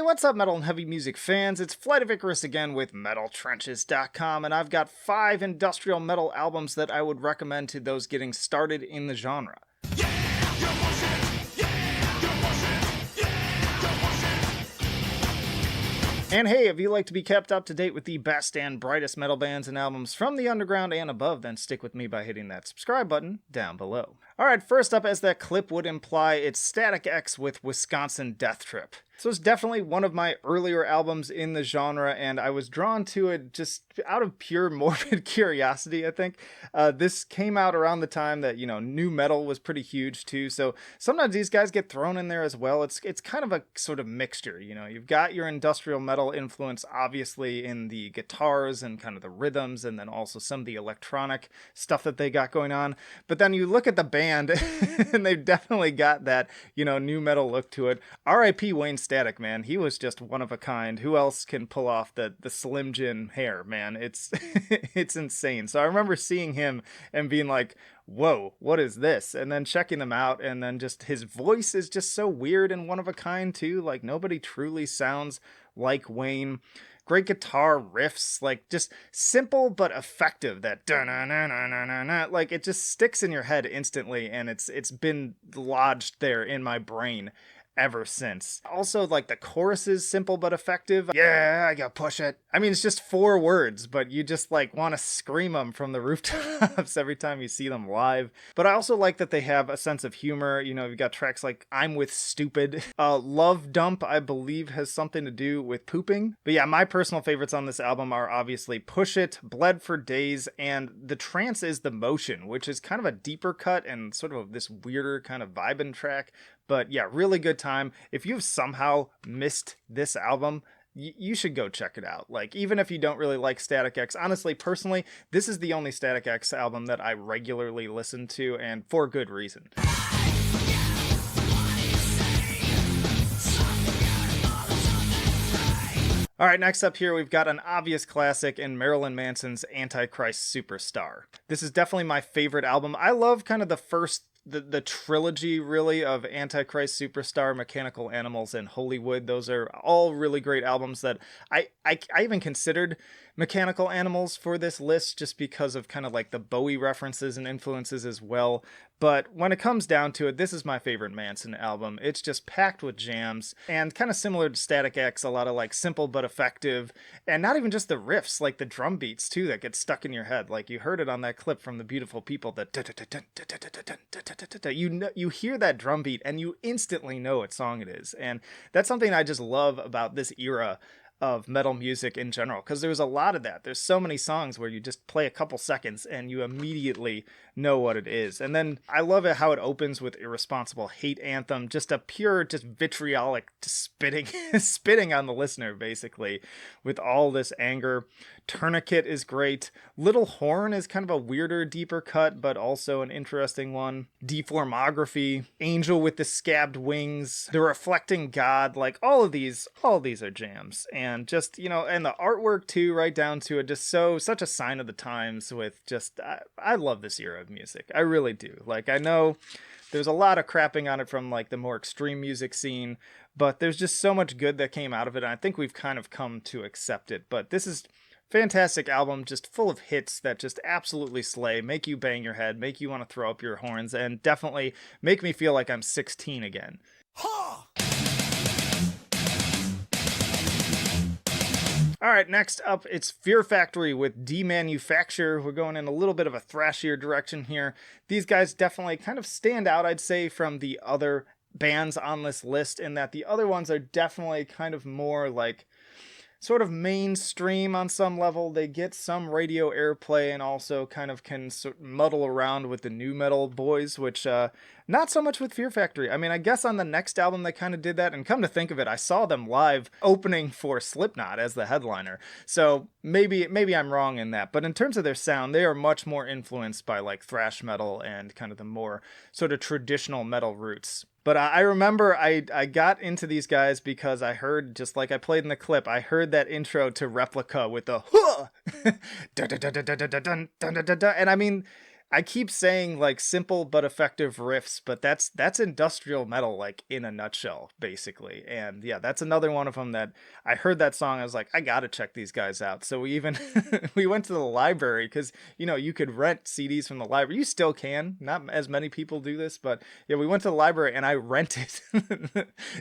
Hey, what's up, metal and heavy music fans? It's Flight of Icarus again with MetalTrenches.com, and I've got 5 industrial metal albums that I would recommend to those getting started in the genre. And hey, if you like to be kept up to date with the best and brightest metal bands and albums from the underground and above, then stick with me by hitting that subscribe button down below. Alright, first up, as that clip would imply, it's Static X with Wisconsin Death Trip. So it's definitely one of my earlier albums in the genre, and I was drawn to it just out of pure morbid curiosity, I think. This came out around the time that, new metal was pretty huge too, so sometimes these guys get thrown in there as well. It's kind of a sort of mixture, You've got your industrial metal influence, obviously, in the guitars and kind of the rhythms, and then also some of the electronic stuff that they got going on. But then you look at the band, and they've definitely got that, new metal look to it. R.I.P. Wayne Static, man. He was just one of a kind. Who else can pull off the Slim Jim hair, man? It's it's insane. So I remember seeing him and being like, whoa, what is this? And then checking them out, and then just his voice is just so weird and one of a kind too. Like, nobody truly sounds like Wayne. Great guitar riffs, like just simple but effective. That da-na-na-na-na-na, like it just sticks in your head instantly, and it's been lodged there in my brain ever since. Also, like, the chorus is simple but effective. Yeah, I gotta push it. I mean, it's just 4 words, but you just like want to scream them from the rooftops every time you see them live. But I also like that they have a sense of humor. You've got tracks like I'm with Stupid. Love Dump, I believe, has something to do with pooping. But yeah, my personal favorites on this album are obviously Push It, Bled for Days, and The Trance is the Motion, which is kind of a deeper cut and sort of this weirder kind of vibing track. But yeah, really good time. If you've somehow missed this album, you should go check it out. Like, even if you don't really like Static X, honestly, personally, this is the only Static X album that I regularly listen to, and for good reason. Alright, next up here we've got an obvious classic in Marilyn Manson's Antichrist Superstar. This is definitely my favorite album. I love kind of the trilogy, really, of Antichrist Superstar, Mechanical Animals, and Hollywood. Those are all really great albums that I even considered Mechanical Animals for this list just because of kind of like the Bowie references and influences as well. But when it comes down to it, this is my favorite Manson album. It's just packed with jams, and kind of similar to Static X, a lot of like simple but effective, and not even just the riffs, like the drum beats too that get stuck in your head. Like, you heard it on that clip from The Beautiful People, that you hear that drum beat and you instantly know what song it is. And that's something I just love about this era of metal music in general, because there's a lot of that. There's so many songs where you just play a couple seconds and you immediately know what it is. And then I love it how it opens with Irresponsible Hate Anthem, just a pure, just vitriolic spitting on the listener, basically, with all this anger. Tourniquet is great. Little Horn is kind of a weirder, deeper cut, but also an interesting one. Deformography, Angel with the Scabbed Wings, The Reflecting God, like all of these are jams. And just, and the artwork too, right down to it, just such a sign of the times with just, I love this era of music. I really do. Like, I know there's a lot of crapping on it from like the more extreme music scene, but there's just so much good that came out of it, and I think we've kind of come to accept it. But this is fantastic album, just full of hits that just absolutely slay, make you bang your head, make you want to throw up your horns, and definitely make me feel like I'm 16 again. Alright, next up, it's Fear Factory with Demanufacture. We're going in a little bit of a thrashier direction here. These guys definitely kind of stand out, I'd say, from the other bands on this list, in that the other ones are definitely kind of more like sort of mainstream on some level. They get some radio airplay and also kind of can muddle around with the new metal boys, which not so much with Fear Factory. I mean, I guess on the next album they kind of did that, and come to think of it, I saw them live opening for Slipknot as the headliner. So maybe I'm wrong in that, but in terms of their sound, they are much more influenced by like thrash metal and kind of the more sort of traditional metal roots. But I remember I got into these guys because I heard, just like I played in the clip, I heard that intro to Replica with the huh! And I mean, I keep saying like simple but effective riffs, but that's industrial metal like in a nutshell, basically. And yeah, that's another one of them that I heard that song. I was like, I gotta check these guys out. So we even we went to the library because you could rent CDs from the library. You still can. Not as many people do this, but yeah, we went to the library and I rented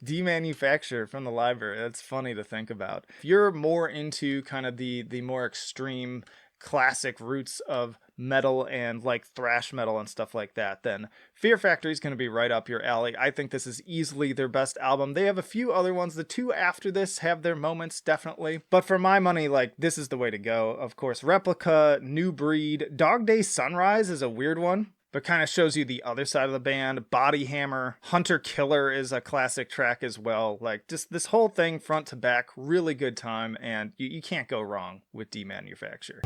Demanufacture from the library. That's funny to think about. If you're more into kind of the more extreme classic roots of metal and like thrash metal and stuff like that, then Fear Factory is going to be right up your alley. I think this is easily their best album. They have a few other ones. The two after this have their moments, definitely. But for my money, like, this is the way to go. Of course, Replica, New Breed, Dog Day Sunrise is a weird one, but kind of shows you the other side of the band. Body Hammer, Hunter Killer is a classic track as well. Like, just this whole thing front to back, really good time, and you can't go wrong with Demanufacture.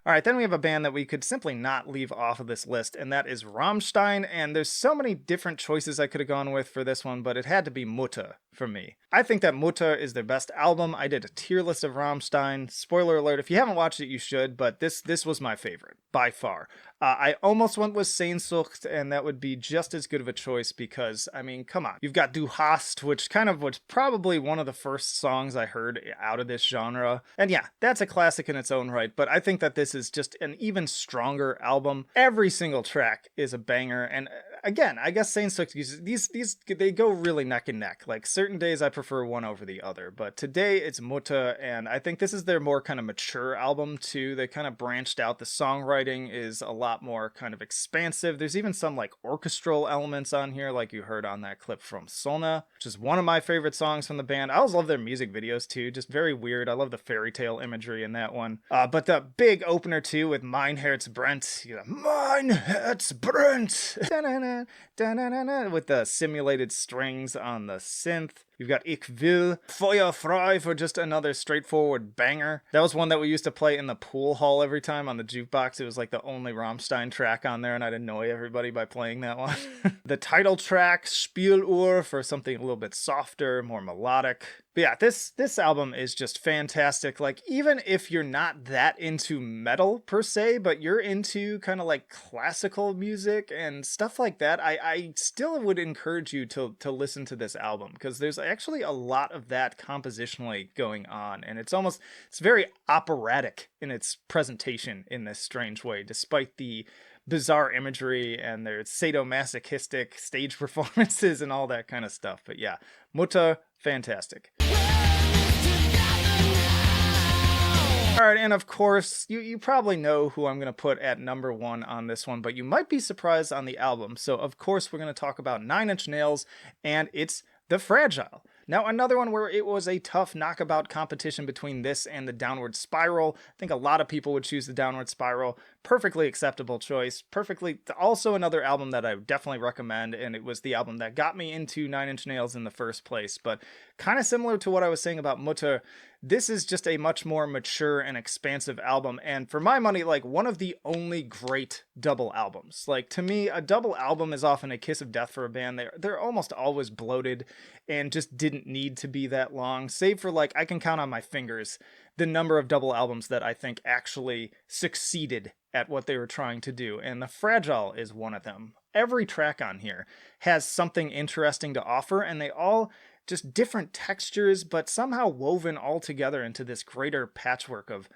All right, then we have a band that we could simply not leave off of this list, and that is Rammstein. And there's so many different choices I could have gone with for this one, but it had to be Mutter for me. I think that Mutter is their best album. I did a tier list of Rammstein. Spoiler alert, if you haven't watched it, you should, but this was my favorite, by far. I almost went with Sehnsucht, and that would be just as good of a choice because, I mean, come on. You've got Du hast, which kind of was probably one of the first songs I heard out of this genre. And yeah, that's a classic in its own right, but I think that this is just an even stronger album. Every single track is a banger, and again, I guess Sehnsucht, these they go really neck and neck. Like, certain days I prefer one over the other, but today it's Mutter, and I think this is their more kind of mature album too. They kind of branched out. The songwriting is a lot more kind of expansive. There's even some like orchestral elements on here, like you heard on that clip from Solna, which is one of my favorite songs from the band. I always love their music videos too, just very weird. I love the fairy tale imagery in that one. But the big opener too with Mein Herz brennt, Mein Herz brennt, with the simulated strings on the synth. You've got Ich will, Feuer frei for just another straightforward banger. That was one that we used to play in the pool hall every time on the jukebox. It was like the only Rammstein track on there, and I'd annoy everybody by playing that one. The title track, Spieluhr, for something a little bit softer, more melodic. But yeah, this album is just fantastic. Like, even if you're not that into metal per se, but you're into kind of like classical music and stuff like that, I still would encourage you to listen to this album, because there's actually a lot of that compositionally going on, and it's very operatic in its presentation in this strange way, despite the bizarre imagery and their sadomasochistic stage performances and all that kind of stuff. But yeah, Mutter, fantastic. All right, and of course, you probably know who I'm going to put at number one on this one, but you might be surprised on the album. So of course, we're going to talk about Nine Inch Nails, and it's The Fragile. Now, another one where it was a tough knockabout competition between this and the Downward Spiral. I think a lot of people would choose the Downward Spiral. Perfectly acceptable choice. Also another album that I would definitely recommend, and it was the album that got me into Nine Inch Nails in the first place. But kind of similar to what I was saying about Mutter, this is just a much more mature and expansive album, and for my money, like, one of the only great double albums. Like, to me, a double album is often a kiss of death for a band. They're almost always bloated and just didn't need to be that long, save for, like, I can count on my fingers the number of double albums that I think actually succeeded at what they were trying to do, and The Fragile is one of them. Every track on here has something interesting to offer, and they all just different textures, but somehow woven all together into this greater patchwork of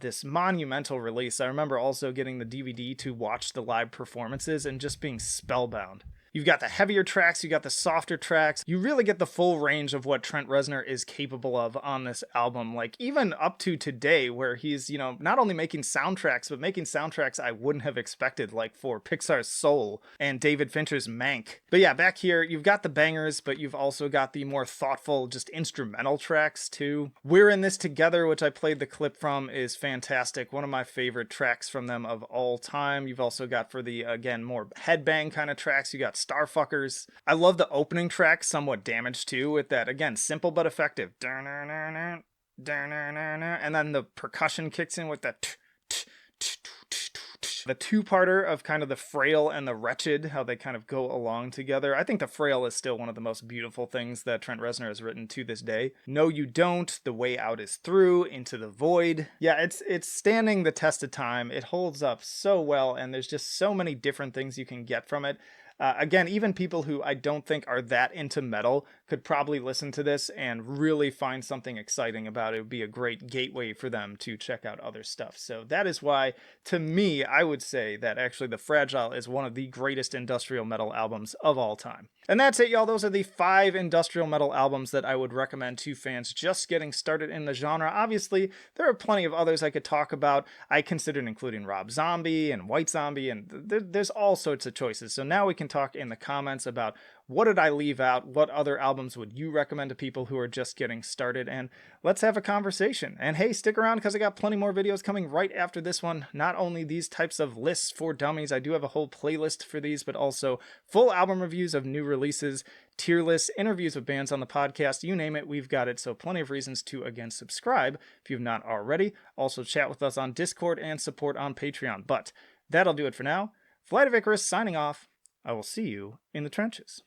this monumental release. I remember also getting the DVD to watch the live performances and just being spellbound. You've got the heavier tracks, you got the softer tracks. You really get the full range of what Trent Reznor is capable of on this album. Like, even up to today, where he's, not only making soundtracks, but making soundtracks I wouldn't have expected, like for Pixar's Soul and David Fincher's Mank. But yeah, back here, you've got the bangers, but you've also got the more thoughtful, just instrumental tracks too. We're in This Together, which I played the clip from, is fantastic. One of my favorite tracks from them of all time. You've also got, for the, again, more headbang kind of tracks, you got Starfuckers. I love the opening track, Somewhat Damaged too, with that, again, simple but effective. And then the percussion kicks in with that. much. The two-parter of kind of the frail and the wretched, how they kind of go along together. I think the frail is still one of the most beautiful things that Trent Reznor has written to this day. No, you don't. The way out is through, into the void. Yeah, it's standing the test of time. It holds up so well, and there's just so many different things you can get from it. Again, even people who I don't think are that into metal could probably listen to this and really find something exciting about it. It would be a great gateway for them to check out other stuff. So that is why, to me, I would say that actually The Fragile is one of the greatest industrial metal albums of all time. And that's it, y'all. Those are the 5 industrial metal albums that I would recommend to fans just getting started in the genre. Obviously, there are plenty of others I could talk about. I considered including Rob Zombie and White Zombie, and there's all sorts of choices. So now we can talk in the comments about what did I leave out, what other albums would you recommend to people who are just getting started, and let's have a conversation. And hey, stick around because I got plenty more videos coming right after this one. Not only these types of lists for dummies, I do have a whole playlist for these, but also full album reviews of new releases, tier lists, interviews with bands on the podcast, you name it, we've got it. So plenty of reasons to, again, subscribe if you've not already. Also chat with us on Discord and support on Patreon. But that'll do it for now. Flight of Icarus signing off. I will see you in the trenches.